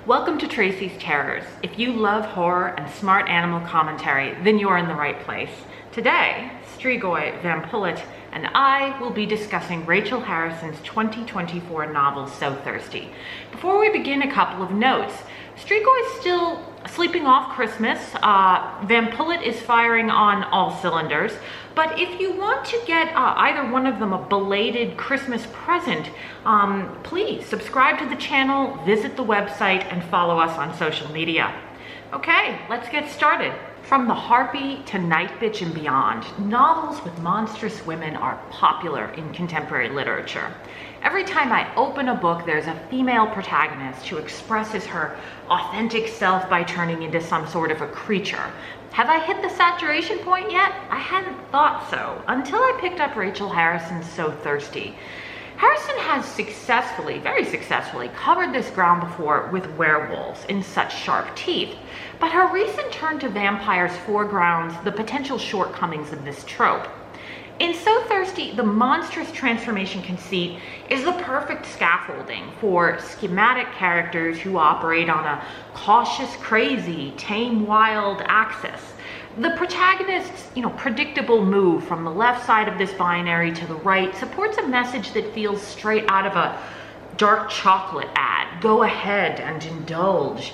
Welcome to Tracy's Terrors. If you love horror and smart animal commentary, then you're in the right place. Today, Strigoi, VamPullet, and I will be discussing Rachel Harrison's 2024 novel, So Thirsty. Before we begin, a couple of notes. Strigoi is still sleeping off Christmas. VamPullet is firing on all cylinders. But if you want to get either one of them a belated Christmas present, please subscribe to the channel, visit the website, and follow us on social media. Okay, let's get started. From The Harpy to Night Bitch and beyond, novels with monstrous women are popular in contemporary literature. Every time I open a book, there's a female protagonist who expresses her authentic self by turning into some sort of a creature. Have I hit the saturation point yet? I hadn't thought so, until I picked up Rachel Harrison's So Thirsty. Harrison has very successfully covered this ground before with werewolves in such sharp teeth, but her recent turn to vampires foregrounds the potential shortcomings of this trope. In So Thirsty, the monstrous transformation conceit is the perfect scaffolding for schematic characters who operate on a cautious, crazy, tame, wild axis. The protagonist's, predictable move from the left side of this binary to the right supports a message that feels straight out of a dark chocolate ad. Go ahead and indulge.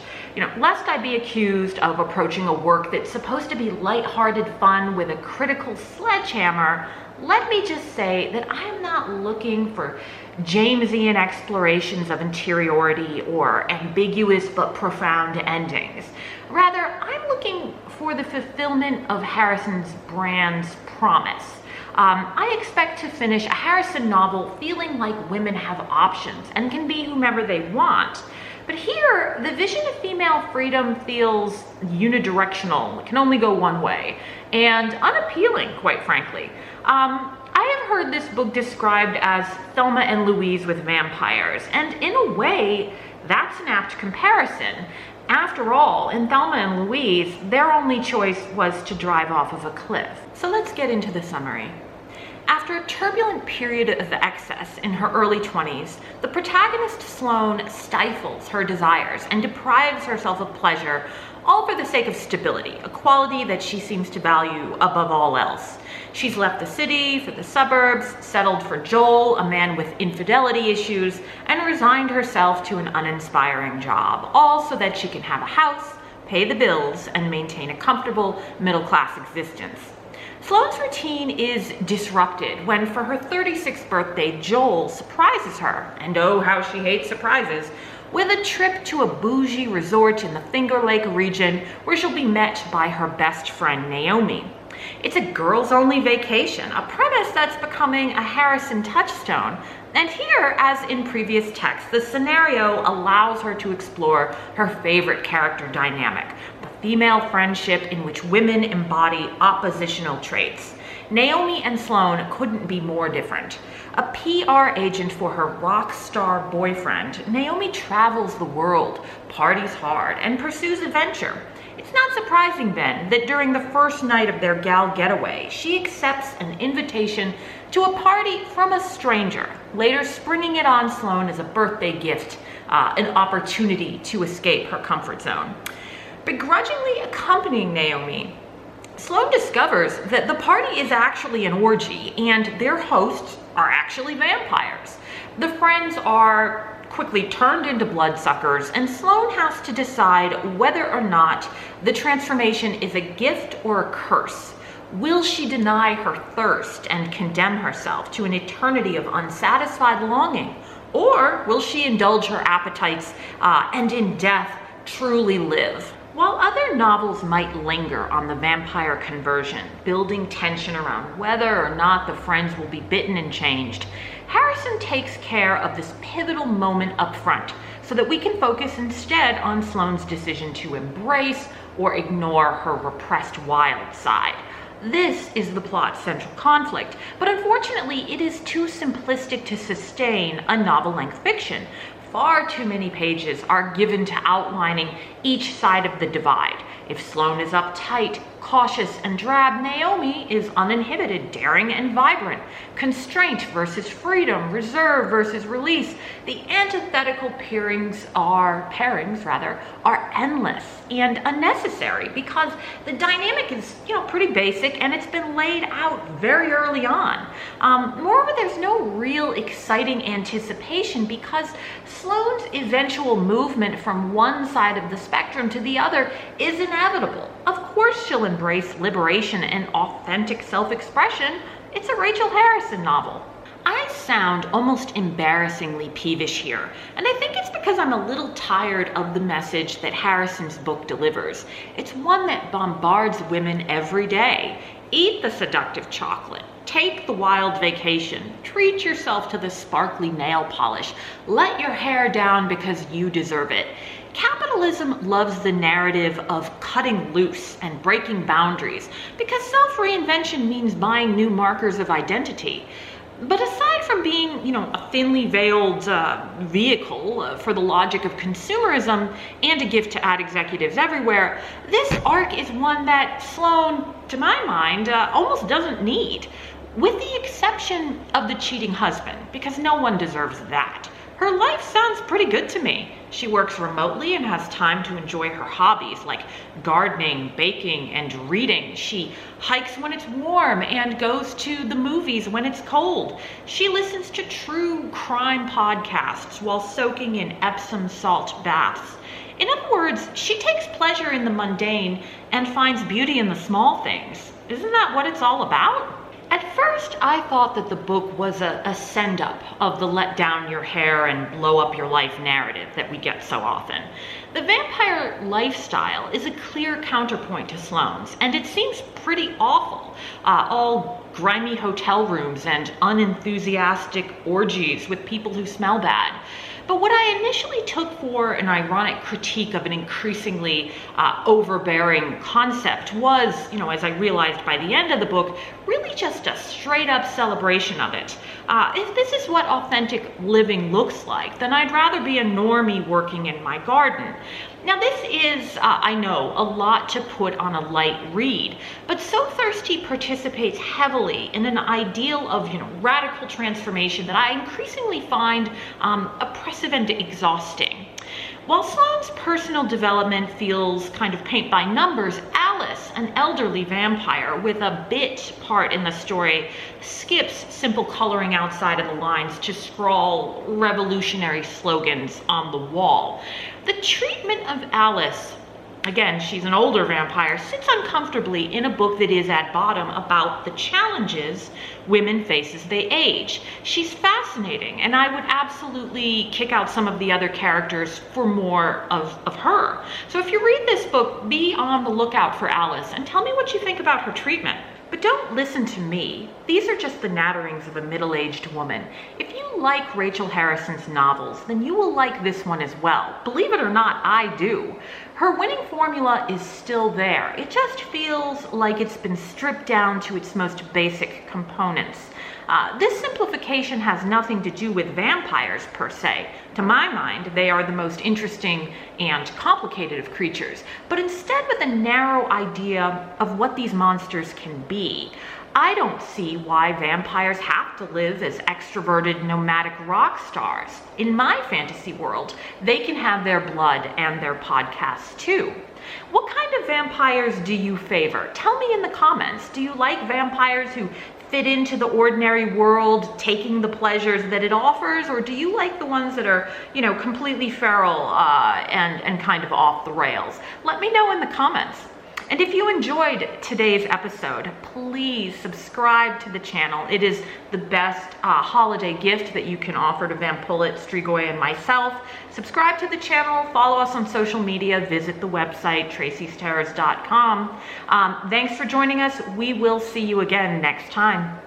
Lest I be accused of approaching a work that's supposed to be lighthearted fun with a critical sledgehammer, let me just say that I am not looking for Jamesian explorations of interiority or ambiguous but profound endings. Rather, I'm looking for the fulfillment of Harrison's brand's promise. I expect to finish a Harrison novel feeling like women have options and can be whomever they want. But here, the vision of female freedom feels unidirectional. It can only go one way, and unappealing, quite frankly. I have heard this book described as Thelma and Louise with vampires, and in a way, that's an apt comparison. After all, in Thelma and Louise, their only choice was to drive off of a cliff. So let's get into the summary. After a turbulent period of excess in her early 20s, the protagonist Sloane stifles her desires and deprives herself of pleasure, all for the sake of stability, a quality that she seems to value above all else. She's left the city for the suburbs, settled for Joel, a man with infidelity issues, and resigned herself to an uninspiring job, all so that she can have a house, pay the bills, and maintain a comfortable middle-class existence. Sloane's routine is disrupted when, for her 36th birthday, Joel surprises her, and oh how she hates surprises, with a trip to a bougie resort in the Finger Lake region where she'll be met by her best friend Naomi. It's a girls-only vacation, a premise that's becoming a Harrison touchstone. And here, as in previous texts, the scenario allows her to explore her favorite character dynamic, the female friendship in which women embody oppositional traits. Naomi and Sloane couldn't be more different. A PR agent for her rock star boyfriend, Naomi travels the world, parties hard, and pursues adventure. It's not surprising then that during the first night of their gal getaway, she accepts an invitation to a party from a stranger, later springing it on Sloane as a birthday gift, an opportunity to escape her comfort zone. Begrudgingly accompanying Naomi, Sloane discovers that the party is actually an orgy and their hosts are actually vampires. The friends are quickly turned into bloodsuckers, and Sloane has to decide whether or not the transformation is a gift or a curse. Will she deny her thirst and condemn herself to an eternity of unsatisfied longing? Or will she indulge her appetites and in death truly live? While other novels might linger on the vampire conversion, building tension around whether or not the friends will be bitten and changed, Harrison takes care of this pivotal moment up front so that we can focus instead on Sloane's decision to embrace or ignore her repressed wild side. This is the plot's central conflict, but unfortunately it is too simplistic to sustain a novel-length fiction. Far too many pages are given to outlining each side of the divide. If Sloane is uptight, Cautious and drab, Naomi is uninhibited, daring and vibrant. Constraint versus freedom, reserve versus release. The antithetical pairings are endless and unnecessary because the dynamic is, pretty basic and it's been laid out very early on. Moreover, there's no real exciting anticipation because Sloane's eventual movement from one side of the spectrum to the other is inevitable. Of course she'll embrace liberation and authentic self-expression. It's a Rachel Harrison novel. I sound almost embarrassingly peevish here, and I think it's because I'm a little tired of the message that Harrison's book delivers. It's one that bombards women every day. Eat the seductive chocolate. Take the wild vacation. Treat yourself to the sparkly nail polish. Let your hair down because you deserve it. Capitalism loves the narrative of cutting loose and breaking boundaries because self-reinvention means buying new markers of identity. But aside from being, a thinly veiled vehicle for the logic of consumerism and a gift to ad executives everywhere, this arc is one that Sloane, to my mind, almost doesn't need. With the exception of the cheating husband, because no one deserves that. Her life sounds pretty good to me. She works remotely and has time to enjoy her hobbies like gardening, baking, and reading. She hikes when it's warm and goes to the movies when it's cold. She listens to true crime podcasts while soaking in Epsom salt baths. In other words, she takes pleasure in the mundane and finds beauty in the small things. Isn't that what it's all about? At first, I thought that the book was a send-up of the let down your hair and blow up your life narrative that we get so often. The vampire lifestyle is a clear counterpoint to Sloane's, and it seems pretty awful. All grimy hotel rooms and unenthusiastic orgies with people who smell bad. But what I initially took for an ironic critique of an increasingly overbearing concept was, as I realized by the end of the book, really just a straight up celebration of it. If this is what authentic living looks like, then I'd rather be a normie working in my garden. Now this is, I know, a lot to put on a light read, but So Thirsty participates heavily in an ideal of, radical transformation that I increasingly find oppressive and exhausting. While Sloane's personal development feels kind of paint by numbers, Alice, an elderly vampire with a bit part in the story, skips simple coloring outside of the lines to scrawl revolutionary slogans on the wall. The treatment of Alice, again, she's an older vampire, sits uncomfortably in a book that is at bottom about the challenges women face as they age. She's fascinating, and I would absolutely kick out some of the other characters for more of her. So if you read this book, be on the lookout for Alice and tell me what you think about her treatment. But don't listen to me. These are just the natterings of a middle-aged woman. If you like Rachel Harrison's novels, then you will like this one as well. Believe it or not, I do. Her winning formula is still there. It just feels like it's been stripped down to its most basic components. This simplification has nothing to do with vampires per se. To my mind, they are the most interesting and complicated of creatures, but instead with a narrow idea of what these monsters can be. I don't see why vampires have to live as extroverted nomadic rock stars. In my fantasy world, they can have their blood and their podcasts too. What kind of vampires do you favor? Tell me in the comments. Do you like vampires who fit into the ordinary world, taking the pleasures that it offers, or do you like the ones that are, completely feral and kind of off the rails? Let me know in the comments. And if you enjoyed today's episode, please subscribe to the channel. It is the best holiday gift that you can offer to VamPullet, Strigoi, and myself. Subscribe to the channel, follow us on social media, visit the website, tracysterrors.com. Thanks for joining us. We will see you again next time.